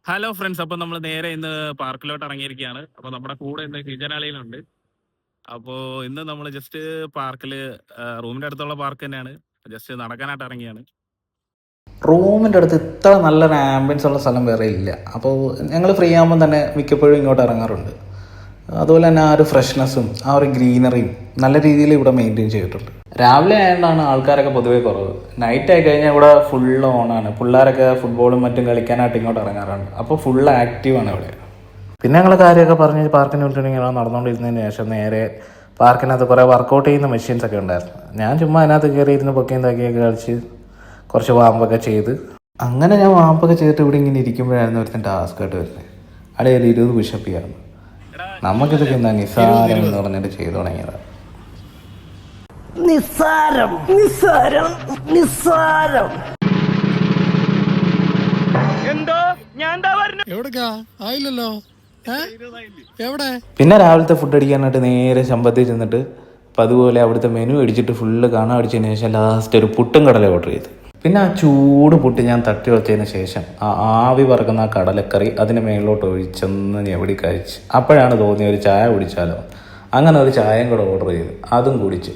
Hello friends, അപ്പൊ നമ്മൾ നേരെ ഇന്ന് പാർക്കിലോട്ട് ഇറങ്ങിയിരിക്കുകയാണ്. അപ്പൊ നമ്മുടെ കൂടെ ഇന്ന് ഹിജനാലയിലുണ്ട്. അപ്പോ ഇന്ന് നമ്മൾ ജസ്റ്റ് പാർക്കില് റൂമിന്റെ അടുത്തുള്ള പാർക്ക് തന്നെയാണ്. ജസ്റ്റ് നടക്കാനായിട്ട് ഇറങ്ങിയാണ്. റൂമിൻ്റെ അടുത്ത് ഇത്ര നല്ലൊരു ആംബിയൻസ് ഉള്ള സ്ഥലം വേറെ ഇല്ല. അപ്പോൾ ഞങ്ങൾ ഫ്രീ ആകുമ്പോൾ തന്നെ മിക്കപ്പോഴും ഇങ്ങോട്ട് ഇറങ്ങാറുണ്ട്. അതുപോലെ തന്നെ ആ ഒരു ഫ്രഷ്നെസ്സും ആ ഒരു ഗ്രീനറിയും നല്ല രീതിയിൽ ഇവിടെ മെയിൻറ്റെയിൻ ചെയ്തിട്ടുണ്ട്. രാവിലെ ആയതുകൊണ്ടാണ് ആൾക്കാരൊക്കെ പൊതുവേ കുറവ്. നൈറ്റ് ആയി കഴിഞ്ഞാൽ ഇവിടെ ഫുള്ള് ഓണാണ്. പിള്ളേരൊക്കെ ഫുട്ബോളും മറ്റും കളിക്കാനായിട്ട് ഇങ്ങോട്ട് ഇറങ്ങാറുണ്ട്. അപ്പോൾ ഫുള്ള് ആക്റ്റീവാണ് ഇവിടെ. പിന്നെ ഞങ്ങൾ കാര്യമൊക്കെ പറഞ്ഞ് പാർക്കിന് വിട്ടിട്ടുണ്ടെങ്കിൽ നടന്നുകൊണ്ടിരുന്നതിന് ശേഷം നേരെ പാർക്കിനകത്ത് കുറേ വർക്കൗട്ട് ചെയ്യുന്ന മെഷീൻസൊക്കെ ഉണ്ടായിരുന്നു. ഞാൻ ചുമ്മാ അതിനകത്ത് കയറി ഇരുന്ന് പൊക്കിയും താക്കിയൊക്കെ കളിച്ച് കുറച്ച് വാമ്പൊക്കെ ചെയ്ത് അങ്ങനെ ഞാൻ വാമ്പൊക്കെ ചെയ്തിട്ട് ഇവിടെ ഇങ്ങനെ ഇരിക്കുമ്പോഴായിരുന്നു ഒരുത്തൻ ടാസ്ക് ആയിട്ട് വരുന്നത്. അവിടെ 20 പുഷപ്പ് ചെയ്യാറുണ്ട്. നമുക്കിതൊക്കെ എന്താ നിസ്സാരം എന്ന് പറഞ്ഞിട്ട് ചെയ്തു തുടങ്ങിയതാണ്. നിസ്സാരം നിസ്സാരം നിസ്സാരം. എന്തോ ഞാൻ എവിടേക്കാ ആയില്ലല്ലോ എവിടെ? പിന്നെ രാവിലത്തെ ഫുഡ് അടിക്കാനായിട്ട് നേരെ ശമ്പത്തിൽ ചെന്നിട്ട് അപ്പം അതുപോലെ അവിടുത്തെ മെനു അടിച്ചിട്ട് ഫുള്ള് കാണാൻ അടിച്ചതിന് ശേഷം ലാസ്റ്റ് ഒരു പുട്ടും കടല ഓർഡർ ചെയ്തു. പിന്നെ ആ ചൂട് പുട്ട് ഞാൻ തട്ടി വെച്ചതിന് ശേഷം ആ ആവി പറക്കുന്ന ആ കടലക്കറി അതിന് മേളിലോട്ട് ഒഴിച്ചെന്ന് ഞെവടി കഴിച്ച് അപ്പോഴാണ് തോന്നിയ ഒരു ചായ കുടിച്ചാലോ. അങ്ങനെ ഒരു ചായയും കൂടെ ഓർഡർ ചെയ്തു, അതും കുടിച്ചു.